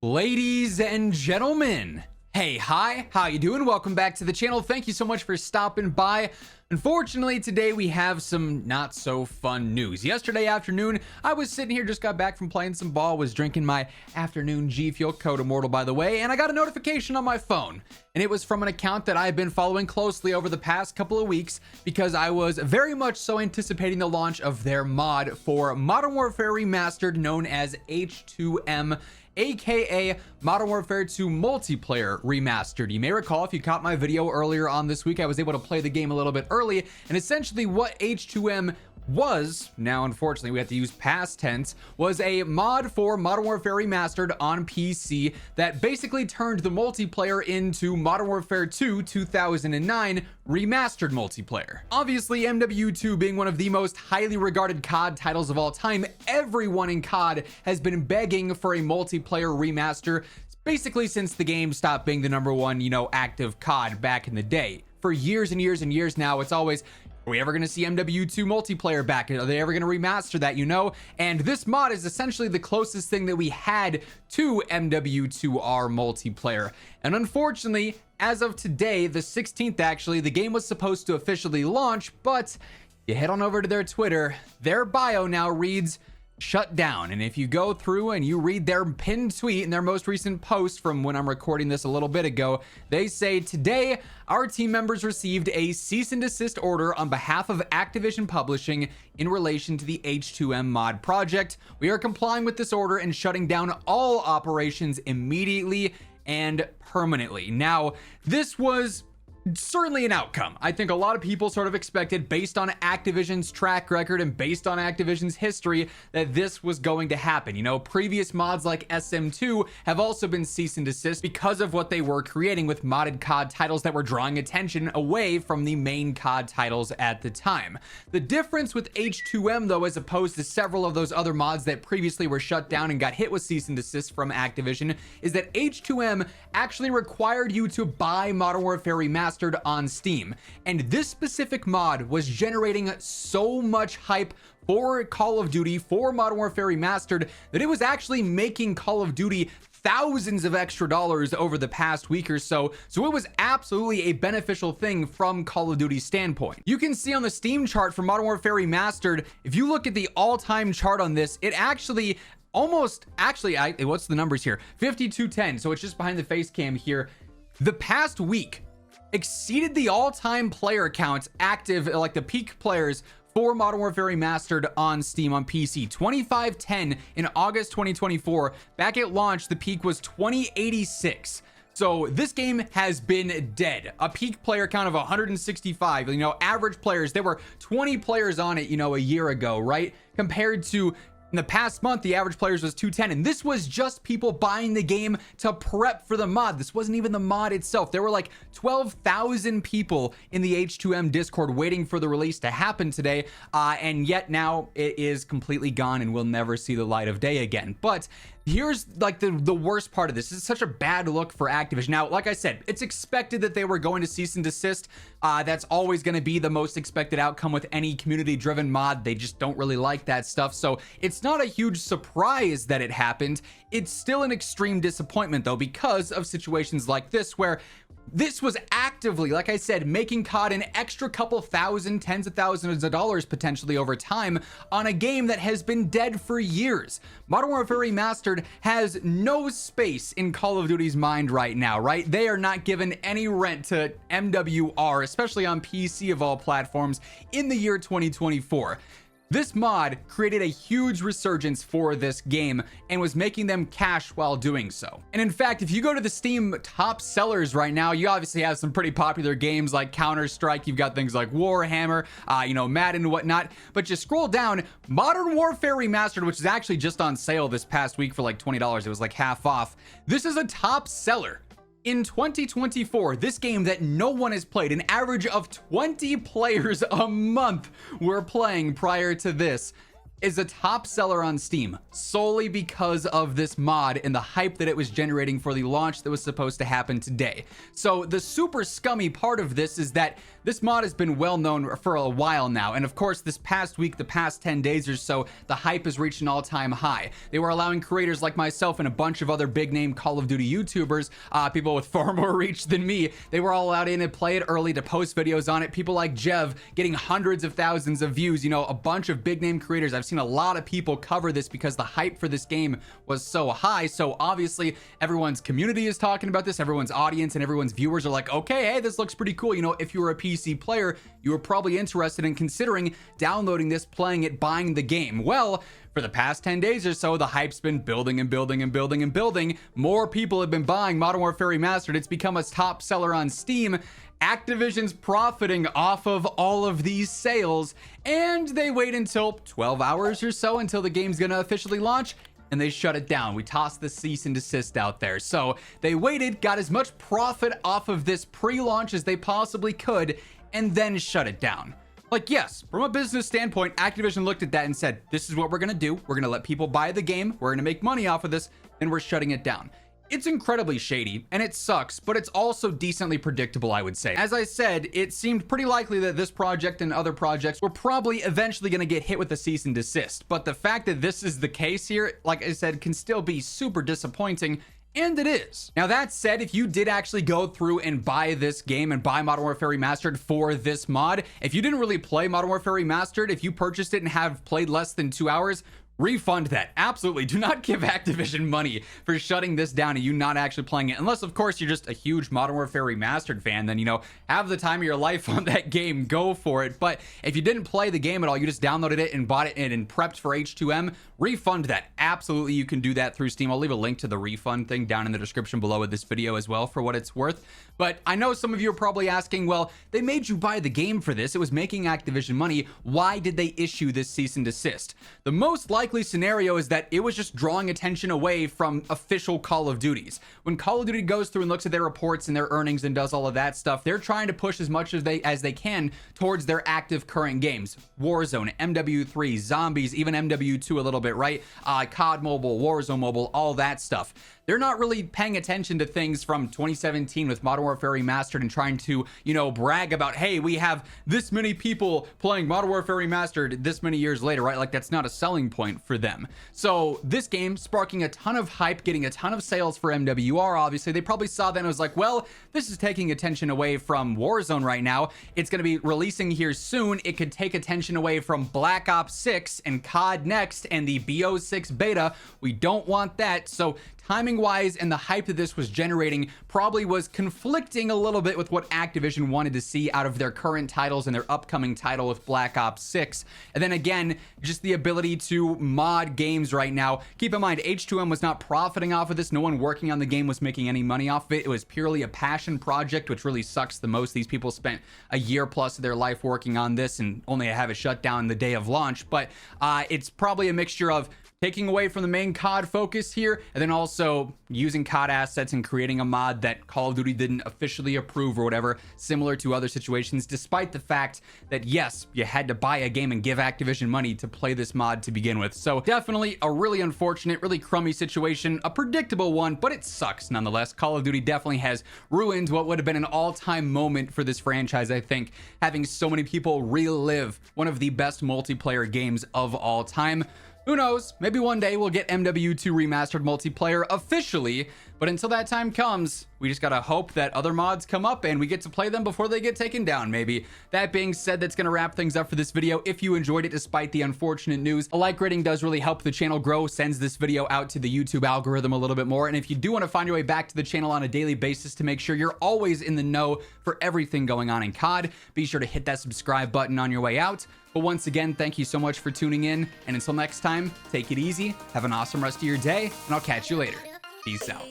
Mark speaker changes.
Speaker 1: Ladies and gentlemen, hey, hi, how you doing? Welcome back to the channel. Thank you so much for stopping by. Unfortunately, today we have some not so fun news. Yesterday afternoon, I was sitting here, just got back from playing some ball, was drinking my afternoon G Fuel, COD Immortal by the way, and I got a notification on my phone. And it was from an account that I've been following closely over the past couple of weeks because I was very much so anticipating the launch of their mod for Modern Warfare Remastered known as H2M, aka Modern Warfare 2 Multiplayer Remastered. You may recall, if you caught my video earlier on this week, I was able to play the game a little bit early, and essentially what H2M was, now unfortunately we have to use past tense, was a mod for Modern Warfare Remastered on PC that basically turned the multiplayer into Modern Warfare 2 2009 Remastered Multiplayer. Obviously, MW2 being one of the most highly regarded COD titles of all time, everyone in COD has been begging for a multiplayer remaster basically since the game stopped being the #1, active COD back in the day. For years and years and years now, it's always, are we ever going to see MW2 multiplayer back? Are they ever going to remaster that, And this mod is essentially the closest thing that we had to MW2R multiplayer. And unfortunately, as of today, the 16th actually, the game was supposed to officially launch, but you head on over to their Twitter, their bio now reads, shut down. And if you go through and you read their pinned tweet in their most recent post from when I'm recording this a little bit ago, they say, today our team members received a cease and desist order on behalf of Activision Publishing in relation to the H2M mod project. We are complying with this order and shutting down all operations immediately and permanently. Now, this was certainly an outcome I think a lot of people sort of expected based on Activision's track record and based on Activision's history that this was going to happen. Previous mods like SM2 have also been cease and desist because of what they were creating with modded COD titles that were drawing attention away from the main COD titles at the time. The difference with H2M though, as opposed to several of those other mods that previously were shut down and got hit with cease and desist from Activision, is that H2M actually required you to buy Modern Warfare Remastered on Steam, and this specific mod was generating so much hype for Call of Duty, for Modern Warfare Remastered, that it was actually making Call of Duty thousands of extra dollars over the past week or so. So it was absolutely a beneficial thing from Call of Duty's standpoint. You can see on the Steam chart for Modern Warfare Remastered, if you look at the all-time chart on this, it actually what's the numbers here? 5210. So it's just behind the face cam here. The past week exceeded the all-time player counts active, like the peak players for Modern Warfare Remastered on Steam on PC. 2510 in August 2024. Back at launch, the peak was 2086. So this game has been dead. A peak player count of 165. Average players, there were 20 players on it, a year ago, right? Compared to in the past month, the average players was 210, and this was just people buying the game to prep for the mod. This wasn't even the mod itself. There were like 12,000 people in the H2M Discord waiting for the release to happen today, and yet now it is completely gone and will never see the light of day again. But here's like the worst part of this. This is such a bad look for Activision. Now, like I said, it's expected that they were going to cease and desist. That's always going to be the most expected outcome with any community-driven mod. They just don't really like that stuff. So it's not a huge surprise that it happened. It's still an extreme disappointment, though, because of situations like this where this was actively, like I said, making COD an extra couple thousand, tens of thousands of dollars potentially over time on a game that has been dead for years. Modern Warfare Remastered has no space in Call of Duty's mind right now, right? They are not given any rent to MWR, especially on PC of all platforms, in the year 2024. This mod created a huge resurgence for this game and was making them cash while doing so. And in fact, if you go to the Steam top sellers right now, you obviously have some pretty popular games like Counter-Strike. You've got things like Warhammer, Madden and whatnot. But just scroll down, Modern Warfare Remastered, which is actually just on sale this past week for like $20. It was like half off. This is a top seller. In 2024, this game that no one has played, an average of 20 players a month were playing prior to this, is a top seller on Steam solely because of this mod and the hype that it was generating for the launch that was supposed to happen today. So the super scummy part of this is that this mod has been well known for a while now, and of course this past week, the past 10 days or so, the hype has reached an all-time high. They were allowing creators like myself and a bunch of other big name Call of Duty YouTubers, people with far more reach than me, they were all allowed in to play it early, to post videos on it. People like Jev getting hundreds of thousands of views, you know, a bunch of big name creators. I've seen a lot of people cover this because the hype for this game was so high. So obviously everyone's community is talking about this, everyone's audience and everyone's viewers are like, okay, hey, this looks pretty cool. You know, if you were a PC player, you were probably interested in considering downloading this, playing it, buying the game. Well, for the past 10 days or so, the hype's been building and building and building and building. More people have been buying Modern Warfare Remastered. It's become a top seller on Steam. Activision's profiting off of all of these sales, and they wait until 12 hours or so until the game's gonna officially launch, and they shut it down. We tossed the cease and desist out there. So they waited, got as much profit off of this pre-launch as they possibly could, and then shut it down. Like, yes, from a business standpoint, Activision looked at that and said, this is what we're gonna do. We're gonna let people buy the game. We're gonna make money off of this, and we're shutting it down. It's incredibly shady, and it sucks, but it's also decently predictable, I would say. As I said, it seemed pretty likely that this project and other projects were probably eventually going to get hit with a cease and desist, but the fact that this is the case here, like I said, can still be super disappointing. And it is. Now that said, if you did actually go through and buy this game and buy Modern Warfare Remastered for this mod, if you didn't really play Modern Warfare Remastered, if you purchased it and have played less than 2 hours, refund that. Absolutely. Do not give Activision money for shutting this down and you not actually playing it. Unless, of course, you're just a huge Modern Warfare Remastered fan, then, you know, have the time of your life on that game, go for it. But if you didn't play the game at all, you just downloaded it and bought it and prepped for H2M, refund that. Absolutely, you can do that through Steam. I'll leave a link to the refund thing down in the description below with this video as well for what it's worth. But I know some of you are probably asking, well, they made you buy the game for this. It was making Activision money. Why did they issue this cease and desist? The most likely scenario is that it was just drawing attention away from official Call of Duties. When Call of Duty goes through and looks at their reports and their earnings and does all of that stuff, they're trying to push as much as they can towards their active current games. Warzone, MW3, Zombies, even MW2 a little bit, right? COD Mobile, Warzone Mobile, all that stuff. They're not really paying attention to things from 2017 with Modern Warfare Remastered and trying to, you know, brag about, hey, we have this many people playing Modern Warfare Remastered this many years later, right? Like, that's not a selling point for them. So this game sparking a ton of hype, getting a ton of sales for MWR, obviously. They probably saw that and was like, well, this is taking attention away from Warzone right now. It's going to be releasing here soon. It could take attention away from Black Ops 6 and COD Next and the BO6 beta. We don't want that. So timing wise and the hype that this was generating probably was conflicting a little bit with what Activision wanted to see out of their current titles and their upcoming title with Black Ops 6. And then again, just the ability to mod games right now. Keep in mind, H2M was not profiting off of this. No one working on the game was making any money off of it. It was purely a passion project, which really sucks the most. These people spent a year plus of their life working on this and only have it shut down the day of launch. But it's probably a mixture of taking away from the main COD focus here, and then also using COD assets and creating a mod that Call of Duty didn't officially approve or whatever, similar to other situations, despite the fact that, yes, you had to buy a game and give Activision money to play this mod to begin with. So definitely a really unfortunate, really crummy situation, a predictable one, but it sucks nonetheless. Call of Duty definitely has ruined what would have been an all-time moment for this franchise, I think, having so many people relive one of the best multiplayer games of all time. Who knows? Maybe one day we'll get MW2 Remastered Multiplayer officially, but until that time comes, we just gotta hope that other mods come up and we get to play them before they get taken down, maybe. That being said, that's gonna wrap things up for this video. If you enjoyed it despite the unfortunate news, a like rating does really help the channel grow, sends this video out to the YouTube algorithm a little bit more. And if you do want to find your way back to the channel on a daily basis to make sure you're always in the know for everything going on in COD, be sure to hit that subscribe button on your way out. But once again, thank you so much for tuning in, and until next time, take it easy, have an awesome rest of your day, and I'll catch you later. Peace out.